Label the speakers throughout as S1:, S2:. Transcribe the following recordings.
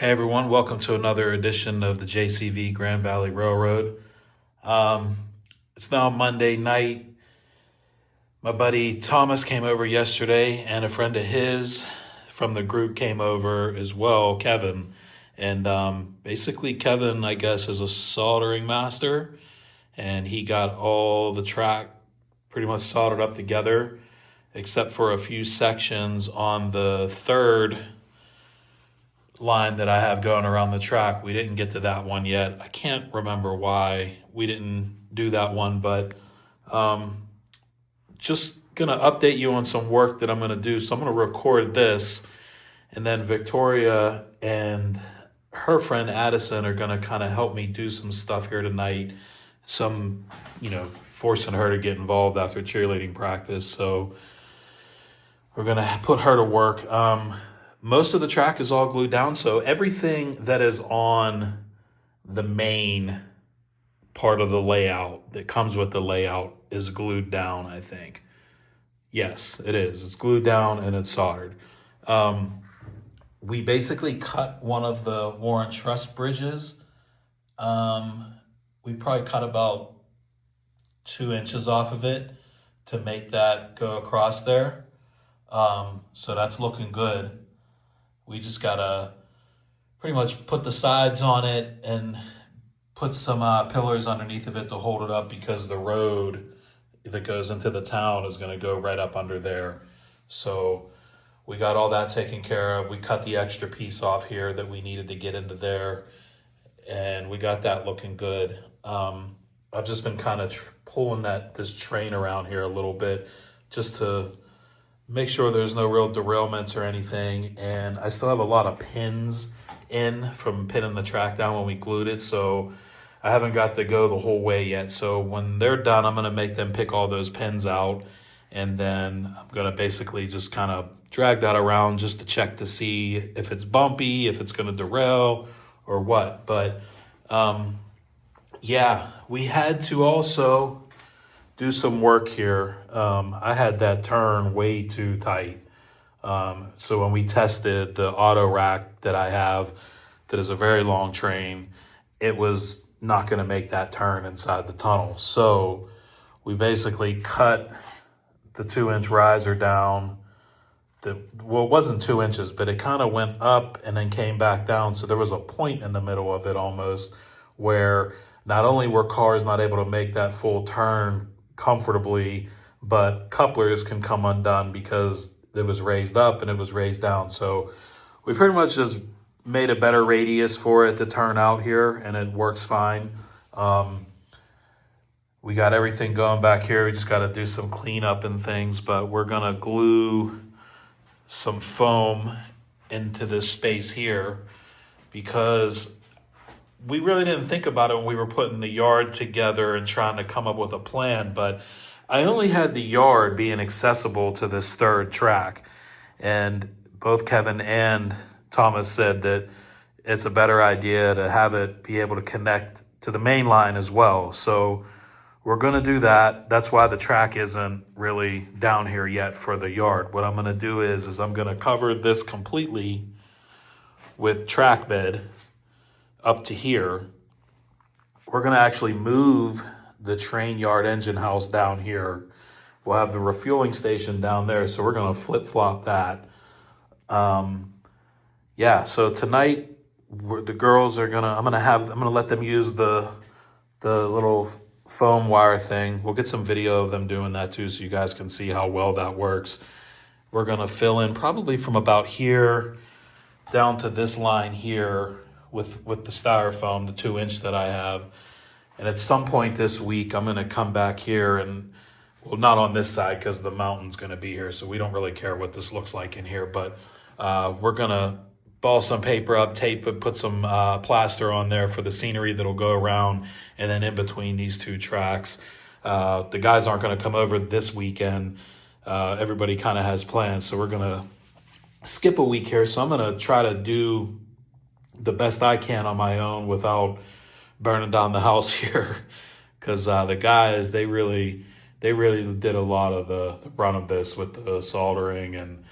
S1: Hey everyone, welcome to another edition of the JCV Grand Valley Railroad. Um, it's now Monday night. My buddy Thomas came over yesterday, and a friend of his from the group came over as well, Kevin. And basically, Kevin, I guess, is a soldering master, and he got all the track pretty much soldered up together, except for a few sections on the third line that I have going around the track. We didn't get to that one yet. I can't remember why we didn't do that one, but um, just gonna update you on some work that I'm gonna do. So I'm gonna record this, and then Victoria and her friend Addison are gonna kind of help me do some stuff here tonight. Some, forcing her to get involved after cheerleading practice. So we're gonna put her to work. Most of the track is all glued down, so everything that is on the main part of the layout that comes with the layout is glued down, I think. Yes, it is. It's glued down and it's soldered. We basically cut one of the Warren Truss bridges. We probably cut about 2 inches off of it to make that go across there. So that's looking good. We just gotta pretty much put the sides on it and put some pillars underneath of it to hold it up, because the road that goes into the town is gonna go right up under there. So we got all that taken care of. We cut the extra piece off here that we needed to get into there, and we got that looking good. I've just been kind of pulling this train around here a little bit just to make sure there's no real derailments or anything. And I still have a lot of pins in from pinning the track down when we glued it, so I haven't got to go the whole way yet. So when they're done, I'm gonna make them pick all those pins out, and then I'm gonna basically just kind of drag that around just to check to see if it's bumpy, if it's gonna derail or what. But yeah, we had to also do some work here. I had that turn way too tight. So when we tested the auto rack that I have, that is a very long train, it was not going to make that turn inside the tunnel. So we basically cut the 2-inch riser down. Well, it wasn't 2 inches, but it kind of went up and then came back down. So there was a point in the middle of it almost, where not only were cars not able to make that full turn comfortably, but couplers can come undone because it was raised up and it was raised down. So we pretty much just made a better radius for it to turn out here, and it works fine. We got everything going back here. We just got to do some cleanup and things, but we're gonna glue some foam into this space here, because we really didn't think about it when we were putting the yard together and trying to come up with a plan, but I only had the yard being accessible to this third track. And both Kevin and Thomas said that it's a better idea to have it be able to connect to the main line as well. So we're going to do that. That's why the track isn't really down here yet for the yard. What I'm going to do is I'm going to cover this completely with track bed up to here. We're going to actually move the train yard engine house down here. We'll have the refueling station down there, so we're going to flip-flop that. Yeah, so tonight the girls are going to, I'm going to let them use the little foam wire thing. We'll get some video of them doing that too, so you guys can see how well that works. We're going to fill in probably from about here down to this line here with the styrofoam, the 2-inch that I have. And at some point this week, I'm going to come back here and, well, not on this side because the mountain's going to be here, so we don't really care what this looks like in here. But we're going to ball some paper up, tape it, put some plaster on there for the scenery that'll go around, and then in between these two tracks. The guys aren't going to come over this weekend. Everybody kind of has plans, so we're going to skip a week here. So I'm going to try to do the best I can on my own without burning down the house here, because the guys, they really did a lot of the run of this with the soldering and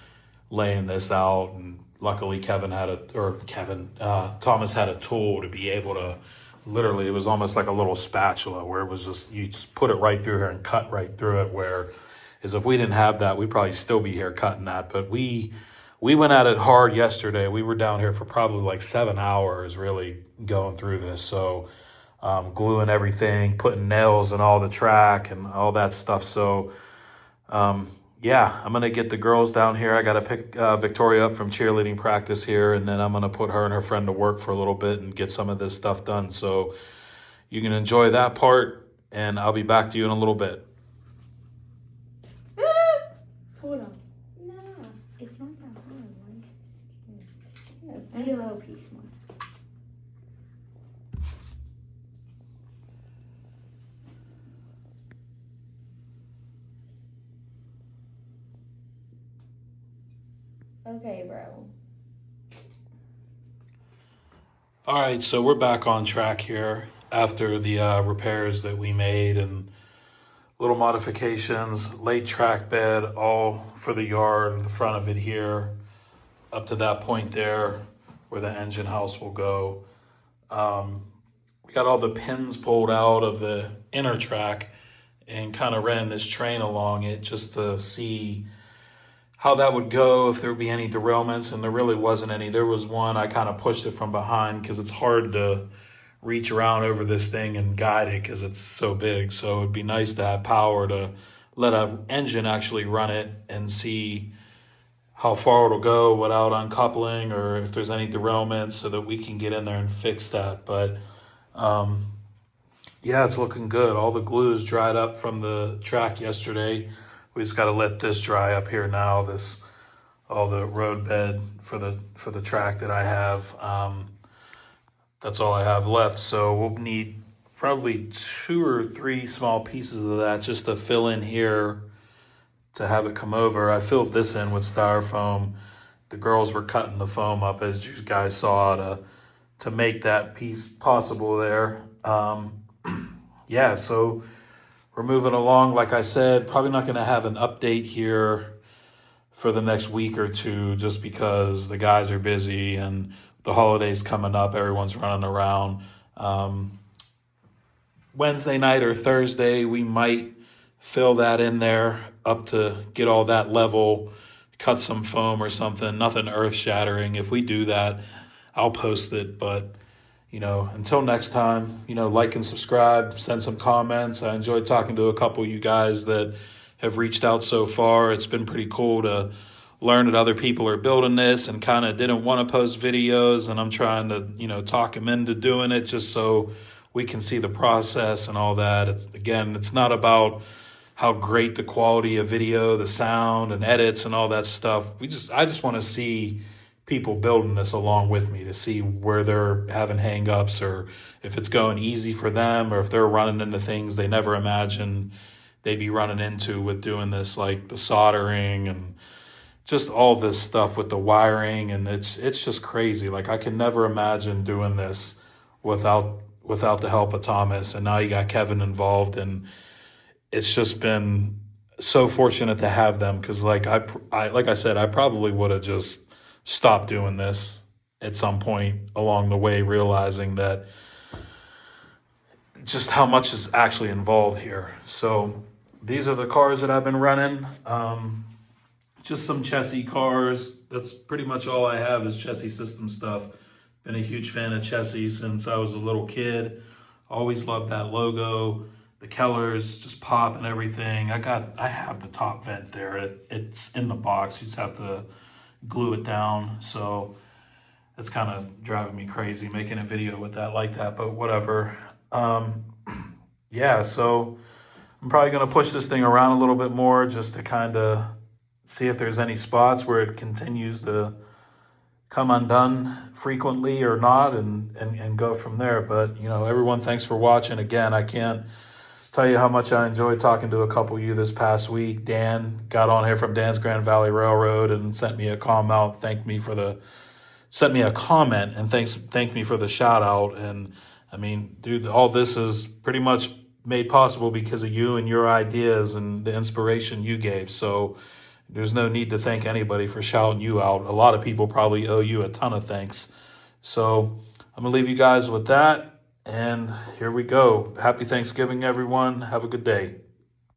S1: laying this out and luckily Thomas had a tool to be able to literally, it was almost like a little spatula where it was just, you just put it right through here and cut right through it, where is if we didn't have that, we'd probably still be here cutting that. But we went at it hard yesterday. We were down here for probably like 7 hours really going through this. So gluing everything, putting nails in all the track and all that stuff. So yeah, I'm going to get the girls down here. I got to pick Victoria up from cheerleading practice here, and then I'm going to put her and her friend to work for a little bit and get some of this stuff done. So you can enjoy that part, and I'll be back to you in a little bit.
S2: Hold on. No, it's not that hard. Why is it scared? I need a little piece more. Okay, bro.
S1: All right, so we're back on track here after the repairs that we made and little modifications, laid track bed, all for the yard, the front of it here, up to that point there where the engine house will go. We got all the pins pulled out of the inner track and kind of ran this train along it just to see how that would go, if there would be any derailments, and there really wasn't any. There was one, I kind of pushed it from behind because it's hard to reach around over this thing and guide it because it's so big. So it'd be nice to have power to let an engine actually run it and see how far it'll go without uncoupling or if there's any derailments so that we can get in there and fix that. But yeah, it's looking good. All the glue's dried up from the track yesterday. We just got to let this dry up here now. All the road bed for the track that I have. That's all I have left. So we'll need probably 2 or 3 small pieces of that just to fill in here to have it come over. I filled this in with styrofoam. The girls were cutting the foam up, as you guys saw, to make that piece possible there. Yeah, so we're moving along. Like I said, probably not going to have an update here for the next week or 2 just because the guys are busy and the holidays coming up. Everyone's running around. Wednesday night or Thursday, we might fill that in there up to get all that level, cut some foam or something. Nothing earth shattering. If we do that, I'll post it. But until next time, like and subscribe, send some comments. I enjoyed talking to a couple of you guys that have reached out so far. It's been pretty cool to learn that other people are building this and kind of didn't want to post videos. And I'm trying to, talk them into doing it just so we can see the process and all that. It's not about how great the quality of video, the sound and edits and all that stuff. I just want to see people building this along with me to see where they're having hangups or if it's going easy for them or if they're running into things they never imagined they'd be running into with doing this, like the soldering and just all this stuff with the wiring. And it's just crazy. Like I can never imagine doing this without the help of Thomas. And now you got Kevin involved, and it's just been so fortunate to have them because like I said, I probably would have just stop doing this at some point along the way, realizing that just how much is actually involved here. So these are the cars that I've been running. Just some chassis cars. That's pretty much all I have is chassis system stuff. Been a huge fan of chassis since I was a little kid. Always loved that logo. The Kellers just pop and everything. I have the top vent there. It's in the box. You just have to glue it down. So it's kind of driving me crazy making a video with that like that, but whatever. Yeah, so I'm probably going to push this thing around a little bit more just to kind of see if there's any spots where it continues to come undone frequently or not, and go from there. But everyone, thanks for watching. Again, I can't tell you how much I enjoyed talking to a couple of you this past week. Dan got on here from Dan's Grand Valley Railroad and sent me a comment, thanked me for the shout out. And I mean, dude, all this is pretty much made possible because of you and your ideas and the inspiration you gave. So There's no need to thank anybody for shouting you out. A lot of people probably owe you a ton of thanks. So I'm going to leave you guys with that. And here we go. Happy Thanksgiving, everyone. Have a good day.